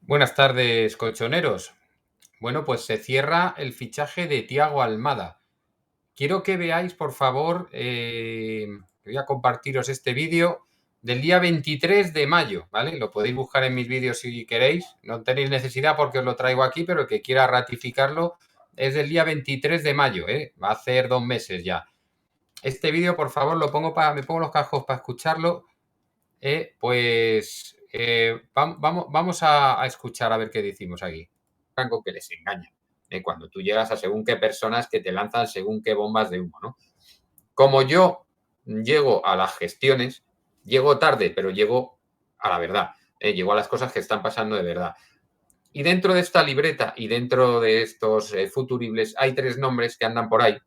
Buenas tardes, colchoneros. Bueno, pues se cierra el fichaje de Thiago Almada. Quiero que veáis, por favor, voy a compartiros este vídeo del día 23 de mayo, ¿vale? Lo podéis buscar en mis vídeos si queréis. No tenéis necesidad porque os lo traigo aquí, pero el que quiera ratificarlo es del día 23 de mayo, ¿eh? Va a hacer 2 meses ya. Este vídeo, por favor, me pongo los cascos para escucharlo. Vamos a escuchar a ver qué decimos aquí. Con que les engañan. Cuando tú llegas a según qué personas que te lanzan según qué bombas de humo, ¿no? Como yo llego a las gestiones, llego tarde, pero llego a la verdad. Llego a las cosas que están pasando de verdad. Y dentro de esta libreta y dentro de estos futuribles hay 3 nombres que andan por ahí,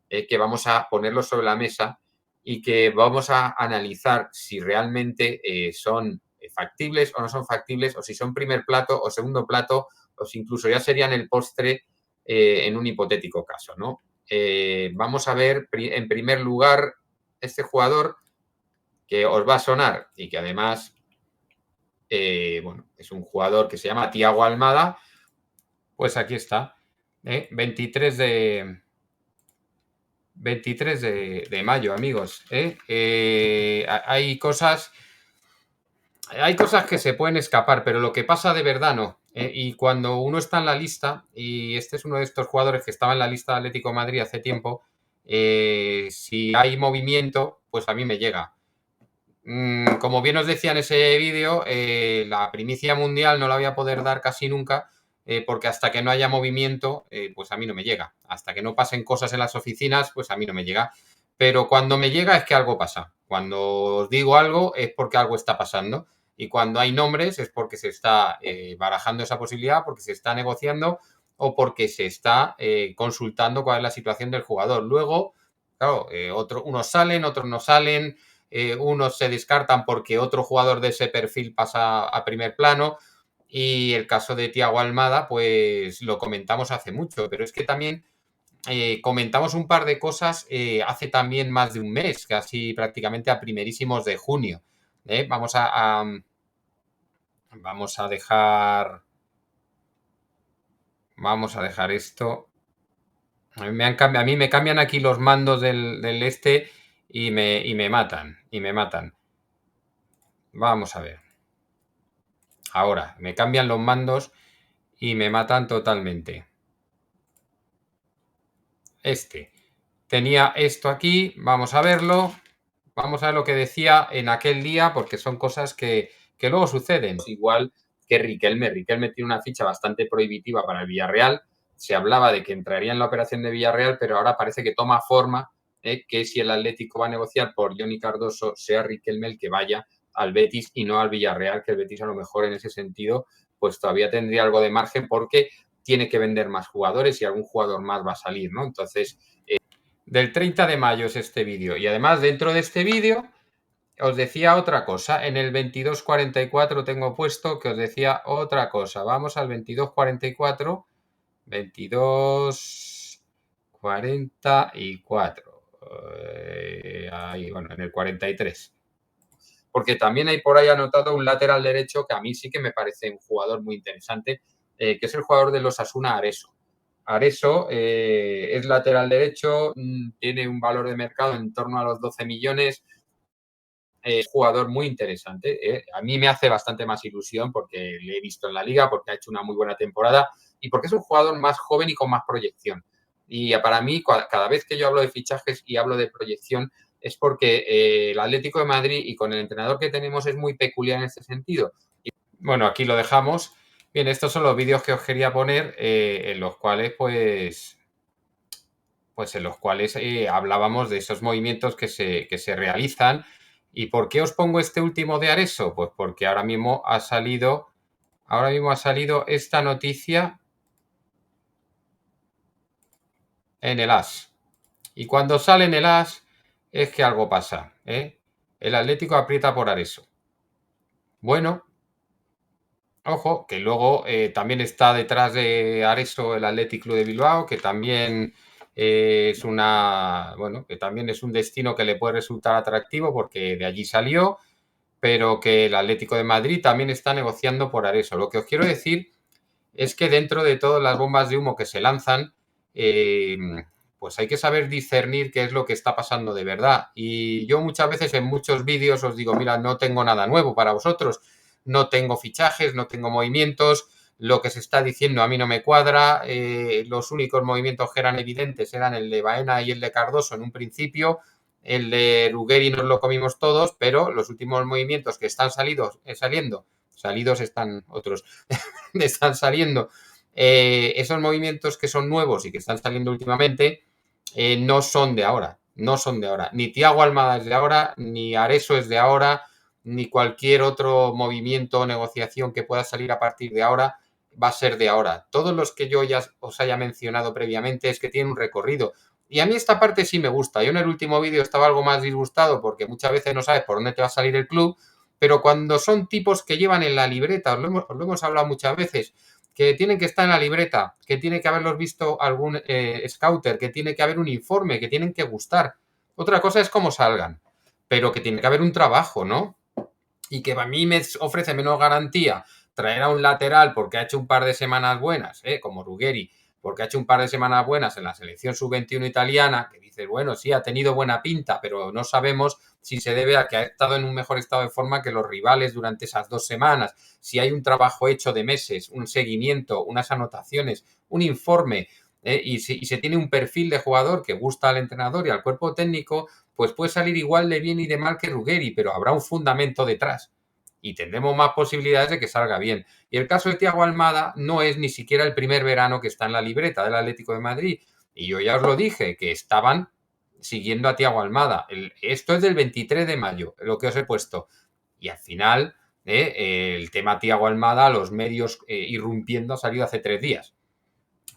que vamos a ponerlos sobre la mesa y que vamos a analizar si realmente son factibles o no son factibles, o si son primer plato o segundo plato, o si incluso ya serían el postre en un hipotético caso, ¿no? Vamos a ver, en primer lugar, este jugador que os va a sonar y que además, bueno, es un jugador que se llama Thiago Almada. Pues aquí está, 23 de mayo, amigos. Hay cosas que se pueden escapar, pero lo que pasa de verdad no. Y cuando uno está en la lista, y este es uno de estos jugadores que estaba en la lista de Atlético de Madrid hace tiempo, si hay movimiento, pues a mí me llega. Como bien os decía en ese vídeo, la primicia mundial no la voy a poder dar casi nunca, porque hasta que no haya movimiento, pues a mí no me llega. Hasta que no pasen cosas en las oficinas, pues a mí no me llega. Pero cuando me llega es que algo pasa. Cuando os digo algo es porque algo está pasando. Y cuando hay nombres es porque se está barajando esa posibilidad, porque se está negociando o porque se está consultando cuál es la situación del jugador. Luego, claro, unos salen, otros no salen. Unos se descartan porque otro jugador de ese perfil pasa a primer plano, y el caso de Thiago Almada pues lo comentamos hace mucho, pero es que también comentamos un par de cosas hace también más de un mes, casi prácticamente a primerísimos de junio. Vamos a dejar esto. A mí me cambian aquí los mandos del este y me matan. Vamos a ver. Ahora, me cambian los mandos y me matan totalmente. Tenía esto aquí, vamos a verlo. Vamos a ver lo que decía en aquel día, porque son cosas que luego suceden. Igual que Riquelme. Riquelme tiene una ficha bastante prohibitiva para el Villarreal. Se hablaba de que entraría en la operación de Villarreal, pero ahora parece que toma forma que si el Atlético va a negociar por Johnny Cardoso, sea Riquelme el que vaya al Betis y no al Villarreal, que el Betis a lo mejor en ese sentido pues todavía tendría algo de margen porque tiene que vender más jugadores y algún jugador más va a salir, ¿no? Entonces, del 30 de mayo es este vídeo. Y además, dentro de este vídeo, os decía otra cosa. En el 2244 tengo puesto que os decía otra cosa. Vamos al 2244. 2244. Ahí, bueno, en el 43. Porque también hay por ahí anotado un lateral derecho que a mí sí que me parece un jugador muy interesante, que es el jugador de los Osasuna, Areso. Areso es lateral derecho, tiene un valor de mercado en torno a los 12 millones. Es jugador muy interesante. A mí me hace bastante más ilusión porque le he visto en la liga, porque ha hecho una muy buena temporada y porque es un jugador más joven y con más proyección. Y para mí, cada vez que yo hablo de fichajes y hablo de proyección, es porque el Atlético de Madrid y con el entrenador que tenemos es muy peculiar en este sentido. Y, bueno, aquí lo dejamos. Bien, estos son los vídeos que os quería poner, en los cuales, pues en los cuales hablábamos de esos movimientos que se realizan. ¿Y por qué os pongo este último de Areso? Pues porque ahora mismo ha salido esta noticia en el AS. Y cuando sale en el AS es que algo pasa, ¿eh? El Atlético aprieta por Areso. Bueno, ojo, que luego también está detrás de Areso el Athletic Club de Bilbao, que también es bueno, que también es un destino que le puede resultar atractivo porque de allí salió, pero que el Atlético de Madrid también está negociando por Areso. Lo que os quiero decir es que dentro de todas las bombas de humo que se lanzan, eh, pues hay que saber discernir qué es lo que está pasando de verdad. Y yo muchas veces en muchos vídeos os digo, mira, no tengo nada nuevo para vosotros, no tengo fichajes, no tengo movimientos, lo que se está diciendo a mí no me cuadra, los únicos movimientos que eran evidentes eran el de Baena y el de Cardoso en un principio, el de Ruggeri nos lo comimos todos, pero los últimos movimientos que están salidos están otros, están saliendo, esos movimientos que son nuevos y que están saliendo últimamente, no son de ahora, no son de ahora. Ni Thiago Almada es de ahora, ni Areso es de ahora, ni cualquier otro movimiento o negociación que pueda salir a partir de ahora va a ser de ahora. Todos los que yo ya os haya mencionado previamente es que tienen un recorrido. Y a mí esta parte sí me gusta. Yo en el último vídeo estaba algo más disgustado porque muchas veces no sabes por dónde te va a salir el club, pero cuando son tipos que llevan en la libreta, os lo hemos hablado muchas veces, que tienen que estar en la libreta, que tiene que haberlos visto algún scouter, que tiene que haber un informe, que tienen que gustar. Otra cosa es cómo salgan, pero que tiene que haber un trabajo, ¿no? Y que a mí me ofrece menos garantía traer a un lateral porque ha hecho un par de semanas buenas, como Ruggeri, porque ha hecho un par de semanas buenas en la selección sub-21 italiana, que dices, bueno, sí, ha tenido buena pinta, pero no sabemos si se debe a que ha estado en un mejor estado de forma que los rivales durante esas 2 semanas, si hay un trabajo hecho de meses, un seguimiento, unas anotaciones, un informe, y se tiene un perfil de jugador que gusta al entrenador y al cuerpo técnico, pues puede salir igual de bien y de mal que Ruggeri, pero habrá un fundamento detrás y tendremos más posibilidades de que salga bien. Y el caso de Thiago Almada no es ni siquiera el primer verano que está en la libreta del Atlético de Madrid. Y yo ya os lo dije, que estaban siguiendo a Thiago Almada. Esto es del 23 de mayo, lo que os he puesto. Y al final, el tema Thiago Almada, los medios irrumpiendo, ha salido hace 3 días.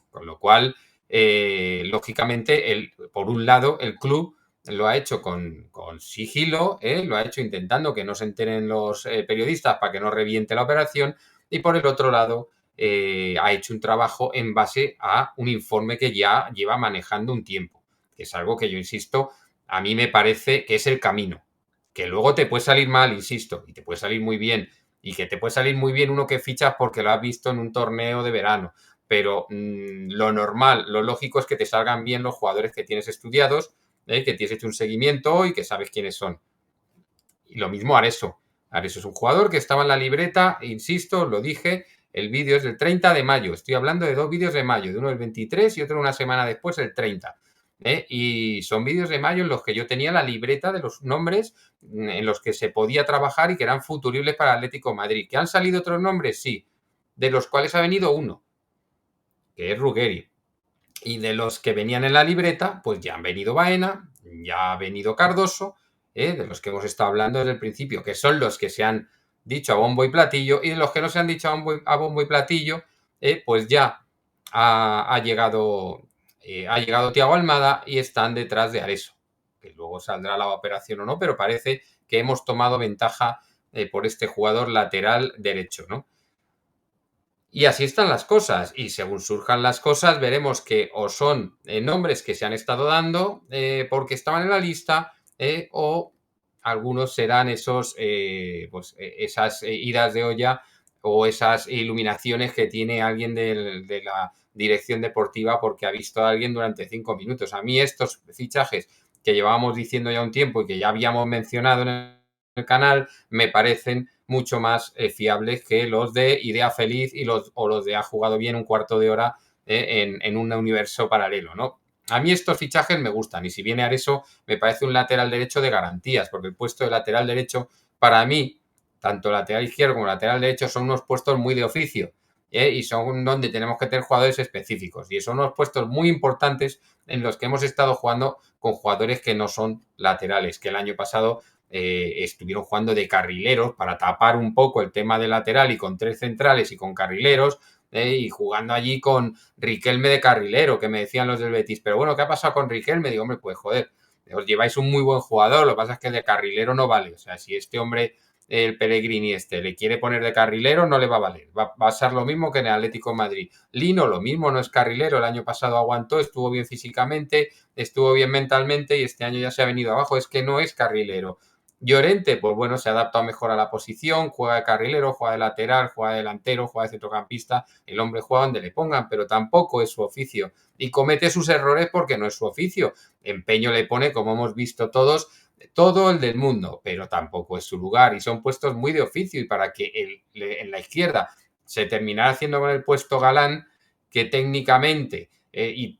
Con lo cual, lógicamente, por un lado, el club lo ha hecho con sigilo, lo ha hecho intentando que no se enteren los periodistas para que no reviente la operación, y por el otro lado, ha hecho un trabajo en base a un informe que ya lleva manejando un tiempo, que es algo que yo insisto, a mí me parece que es el camino, que luego te puede salir mal, insisto, y te puede salir muy bien, y que te puede salir muy bien uno que fichas porque lo has visto en un torneo de verano, pero lo normal, lo lógico es que te salgan bien los jugadores que tienes estudiados, que tienes hecho un seguimiento y que sabes quiénes son. Y lo mismo Areso. Areso es un jugador que estaba en la libreta, insisto, lo dije, el vídeo es del 30 de mayo. Estoy hablando de 2 vídeos de mayo, de uno el 23 y otro una semana después, el 30. Y son vídeos de mayo en los que yo tenía la libreta de los nombres en los que se podía trabajar y que eran futuribles para Atlético de Madrid. ¿Que han salido otros nombres? Sí, de los cuales ha venido uno, que es Ruggeri. Y de los que venían en la libreta, pues ya han venido Baena, ya ha venido Cardoso, de los que hemos estado hablando desde el principio, que son los que se han dicho a bombo y platillo, y de los que no se han dicho a bombo y platillo, pues ya ha llegado Thiago Almada y están detrás de Areso, que luego saldrá la operación o no, pero parece que hemos tomado ventaja por este jugador lateral derecho, ¿no? Y así están las cosas. Y según surjan las cosas, veremos que o son nombres que se han estado dando porque estaban en la lista, o algunos serán esas idas de olla o esas iluminaciones que tiene alguien de la dirección deportiva porque ha visto a alguien durante 5 minutos. A mí estos fichajes que llevábamos diciendo ya un tiempo y que ya habíamos mencionado en el canal me parecen mucho más fiables que los de Idea Feliz o los de Ha jugado bien un cuarto de hora en un universo paralelo, ¿no? A mí estos fichajes me gustan y si viene Areso me parece un lateral derecho de garantías, porque el puesto de lateral derecho para mí, tanto lateral izquierdo como lateral derecho son unos puestos muy de oficio. y son donde tenemos que tener jugadores específicos. Y son unos puestos muy importantes en los que hemos estado jugando con jugadores que no son laterales, que el año pasado estuvieron jugando de carrileros para tapar un poco el tema de lateral y con 3 centrales y con carrileros, y jugando allí con Riquelme de carrilero, que me decían los del Betis. Pero bueno, ¿qué ha pasado con Riquelme? Digo, hombre, pues joder, os lleváis un muy buen jugador, lo que pasa es que de carrilero no vale. O sea, si este hombre, el Pellegrini le quiere poner de carrilero, no le va a valer. Va a ser lo mismo que en el Atlético de Madrid. Lino, lo mismo, no es carrilero. El año pasado aguantó, estuvo bien físicamente, estuvo bien mentalmente y este año ya se ha venido abajo. Es que no es carrilero. Llorente, pues bueno, se ha adaptado mejor a la posición, juega de carrilero, juega de lateral, juega de delantero, juega de centrocampista. El hombre juega donde le pongan, pero tampoco es su oficio. Y comete sus errores porque no es su oficio. Empeño le pone, como hemos visto todos, todo el del mundo, pero tampoco es su lugar. Y son puestos muy de oficio. Y para que en la izquierda se terminara haciendo con el puesto Galán, que técnicamente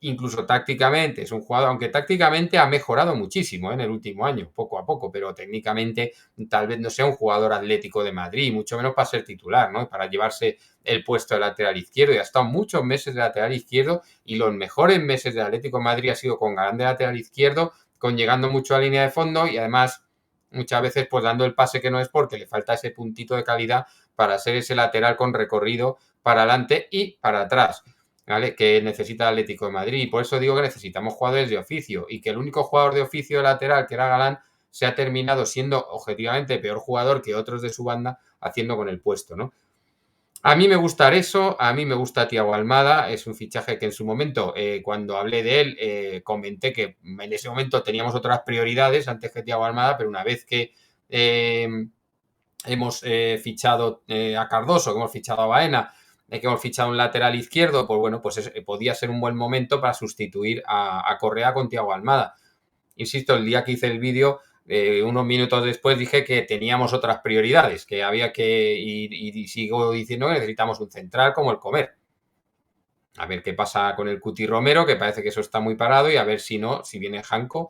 incluso tácticamente es un jugador, aunque tácticamente ha mejorado muchísimo en el último año, poco a poco, pero técnicamente tal vez no sea un jugador Atlético de Madrid, mucho menos para ser titular, ¿no? Para llevarse el puesto de lateral izquierdo, y ha estado muchos meses de lateral izquierdo, y los mejores meses de Atlético de Madrid ha sido con Galán de lateral izquierdo, con llegando mucho a línea de fondo y además muchas veces pues dando el pase que no es porque le falta ese puntito de calidad para ser ese lateral con recorrido para adelante y para atrás. ¿Vale? Que necesita el Atlético de Madrid. Y por eso digo que necesitamos jugadores de oficio y que el único jugador de oficio lateral, que era Galán, se ha terminado siendo objetivamente peor jugador que otros de su banda haciendo con el puesto, ¿no? A mí me gusta eso, a mí me gusta Thiago Almada, es un fichaje que en su momento, cuando hablé de él, comenté que en ese momento teníamos otras prioridades antes que Thiago Almada, pero una vez que hemos fichado a Cardoso, que hemos fichado a Baena, que hemos fichado un lateral izquierdo, pues bueno, pues podía ser un buen momento para sustituir a Correa con Thiago Almada. Insisto, el día que hice el vídeo, unos minutos después dije que teníamos otras prioridades, que había que ir, y sigo diciendo que necesitamos un central como el Comer. A ver qué pasa con el Cuti Romero, que parece que eso está muy parado, y a ver si no, si viene Janko.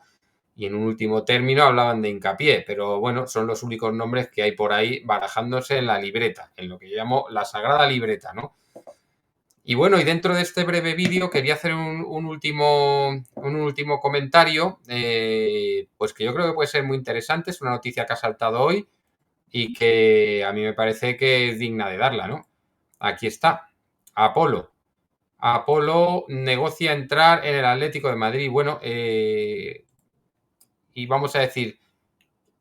Y en un último término hablaban de Hincapié, pero bueno, son los únicos nombres que hay por ahí barajándose en la libreta, en lo que yo llamo la sagrada libreta, ¿no? Y bueno, y dentro de este breve vídeo quería hacer un último comentario, pues que yo creo que puede ser muy interesante, es una noticia que ha saltado hoy y que a mí me parece que es digna de darla, ¿no? Aquí está, Apolo. Apolo negocia entrar en el Atlético de Madrid. Bueno, y vamos a decir,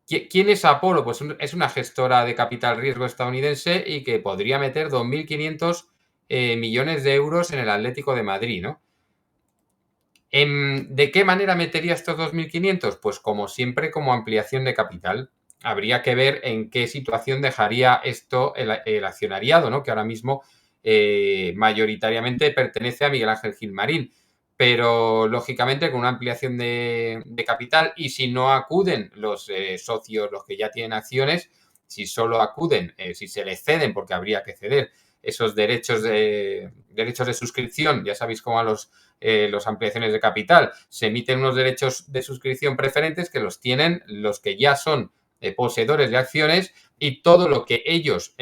¿quién es Apolo? Pues es una gestora de capital riesgo estadounidense y que podría meter 2.500 millones de euros en el Atlético de Madrid, ¿no? ¿De qué manera metería estos 2.500? Pues como siempre, como ampliación de capital. Habría que ver en qué situación dejaría esto el accionariado, ¿no? Que ahora mismo mayoritariamente pertenece a Miguel Ángel Gilmarín. Pero lógicamente con una ampliación de capital, y si no acuden los socios, los que ya tienen acciones, si solo acuden, si se les ceden, porque habría que ceder esos derechos de suscripción, ya sabéis cómo a los ampliaciones de capital, se emiten unos derechos de suscripción preferentes que los tienen los que ya son poseedores de acciones, y todo lo que ellos,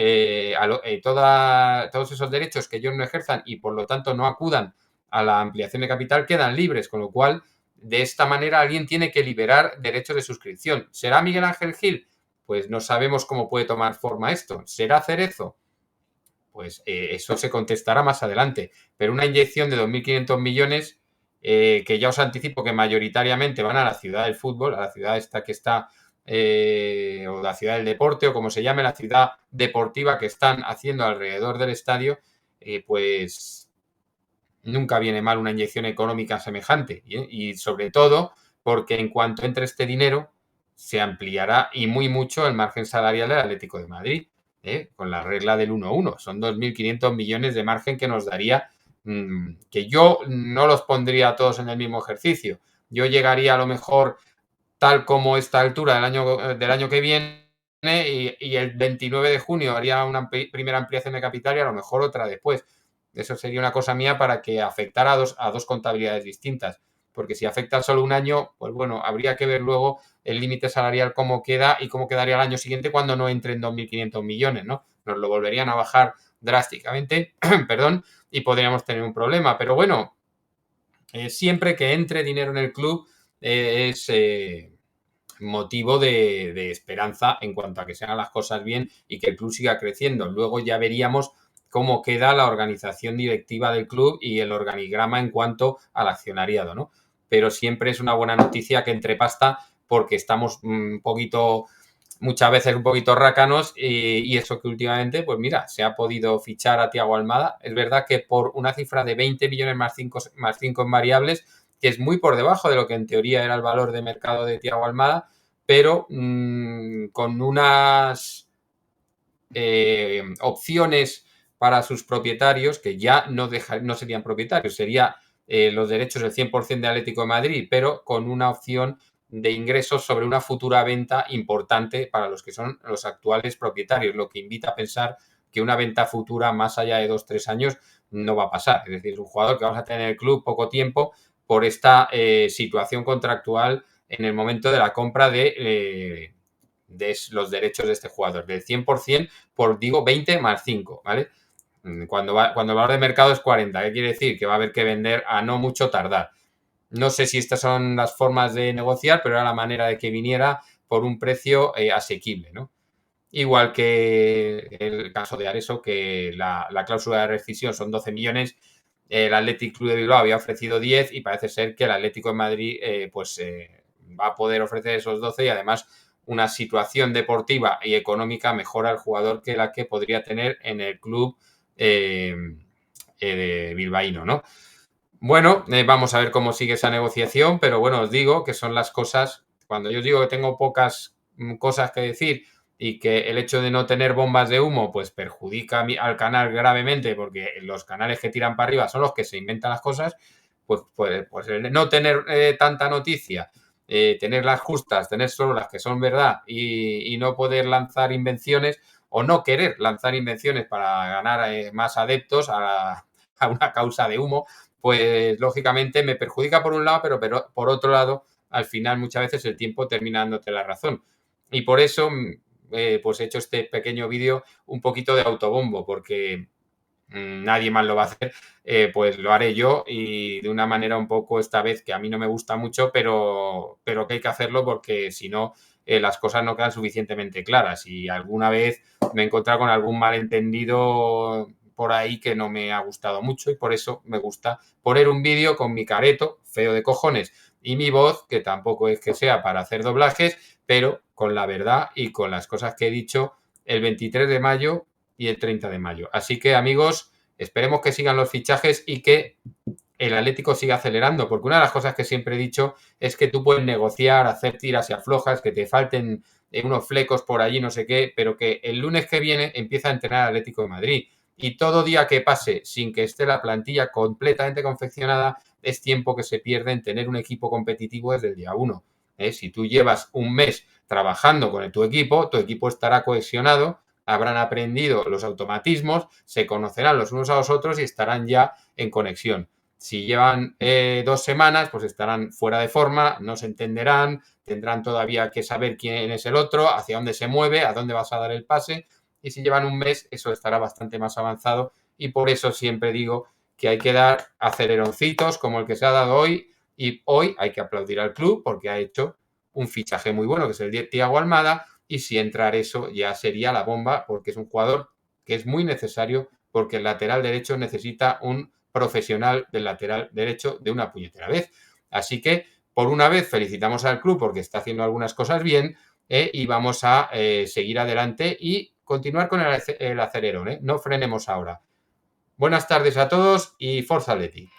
todos esos derechos que ellos no ejerzan y por lo tanto no acudan a la ampliación de capital quedan libres, con lo cual de esta manera alguien tiene que liberar derechos de suscripción. ¿Será Miguel Ángel Gil? Pues no sabemos cómo puede tomar forma esto. ¿Será Cerezo? Pues eso se contestará más adelante. Pero una inyección de 2.500 millones, que ya os anticipo que mayoritariamente van a la ciudad del fútbol, a la ciudad esta que está, o la ciudad del deporte, o como se llame, la ciudad deportiva que están haciendo alrededor del estadio, pues nunca viene mal una inyección económica semejante. Y sobre todo porque en cuanto entre este dinero, se ampliará y muy mucho el margen salarial del Atlético de Madrid. Con la regla del 1-1. Son 2.500 millones de margen que nos daría, que yo no los pondría todos en el mismo ejercicio. Yo llegaría a lo mejor tal como esta altura del año que viene, y el 29 de junio haría una primera ampliación de capital y a lo mejor otra después. Eso sería una cosa mía para que afectara a dos contabilidades distintas. Porque si afecta solo un año, pues bueno, habría que ver luego el límite salarial cómo queda y cómo quedaría el año siguiente cuando no entren 2.500 millones, ¿no? Nos lo volverían a bajar drásticamente, perdón, y podríamos tener un problema. Pero bueno, siempre que entre dinero en el club es motivo de esperanza en cuanto a que se hagan las cosas bien y que el club siga creciendo. Luego ya veríamos cómo queda la organización directiva del club y el organigrama en cuanto al accionariado, ¿no? Pero siempre es una buena noticia que entre pasta porque estamos un poquito, muchas veces un poquito rácanos y eso que últimamente, pues mira, se ha podido fichar a Thiago Almada. Es verdad que por una cifra de 20 millones más 5 en variables, que es muy por debajo de lo que en teoría era el valor de mercado de Thiago Almada, pero con unas opciones para sus propietarios que ya no serían propietarios, sería los derechos del 100% de Atlético de Madrid, pero con una opción de ingresos sobre una futura venta importante para los que son los actuales propietarios, lo que invita a pensar que una venta futura más allá de 2-3 años no va a pasar. Es decir, es un jugador que vamos a tener en el club poco tiempo por esta situación contractual en el momento de la compra de los derechos de este jugador, del 100% por, digo, 20 más 5, ¿vale? Cuando el valor de mercado es 40, ¿qué quiere decir? Que va a haber que vender a no mucho tardar. No sé si estas son las formas de negociar, pero era la manera de que viniera por un precio asequible, ¿no? Igual que el caso de Areso, que la cláusula de rescisión son 12 millones, el Athletic Club de Bilbao había ofrecido 10 y parece ser que el Atlético de Madrid va a poder ofrecer esos 12 y además una situación deportiva y económica mejor al jugador que la que podría tener en el club bilbaíno, ¿no? Bueno, vamos a ver cómo sigue esa negociación, pero bueno, os digo que son las cosas, cuando yo digo que tengo pocas cosas que decir y que el hecho de no tener bombas de humo pues perjudica al canal gravemente porque los canales que tiran para arriba son los que se inventan las cosas, pues el no tener tanta noticia, tener las justas, tener solo las que son verdad y no poder lanzar invenciones o no querer lanzar invenciones para ganar más adeptos a una causa de humo, pues lógicamente me perjudica por un lado, pero por otro lado, al final muchas veces el tiempo termina dándote la razón. Y por eso, pues he hecho este pequeño vídeo un poquito de autobombo, porque nadie más lo va a hacer, pues lo haré yo y de una manera un poco esta vez que a mí no me gusta mucho, pero que hay que hacerlo porque si no, las cosas no quedan suficientemente claras. Y alguna vez me he encontrado con algún malentendido por ahí que no me ha gustado mucho y por eso me gusta poner un vídeo con mi careto, feo de cojones, y mi voz, que tampoco es que sea para hacer doblajes, pero con la verdad y con las cosas que he dicho el 23 de mayo y el 30 de mayo. Así que, amigos, esperemos que sigan los fichajes y que el Atlético siga acelerando, porque una de las cosas que siempre he dicho es que tú puedes negociar, hacer tiras y aflojas, que te falten unos flecos por allí, no sé qué, pero que el lunes que viene empieza a entrenar el Atlético de Madrid. Y todo día que pase sin que esté la plantilla completamente confeccionada es tiempo que se pierde en tener un equipo competitivo desde el día 1. Si tú llevas un mes trabajando con tu equipo estará cohesionado, habrán aprendido los automatismos, se conocerán los unos a los otros y estarán ya en conexión. Si llevan 2 semanas, pues estarán fuera de forma, no se entenderán, tendrán todavía que saber quién es el otro, hacia dónde se mueve, a dónde vas a dar el pase. Y si llevan un mes, eso estará bastante más avanzado. Y por eso siempre digo que hay que dar aceleroncitos como el que se ha dado hoy. Y hoy hay que aplaudir al club porque ha hecho un fichaje muy bueno, que es el de Thiago Almada. Y si entrar eso ya sería la bomba porque es un jugador que es muy necesario porque el lateral derecho necesita un profesional del lateral derecho de una puñetera vez. Así que, por una vez, felicitamos al club porque está haciendo algunas cosas bien y vamos a seguir adelante y continuar con el acelerón. No frenemos ahora. Buenas tardes a todos y Forza Athletic.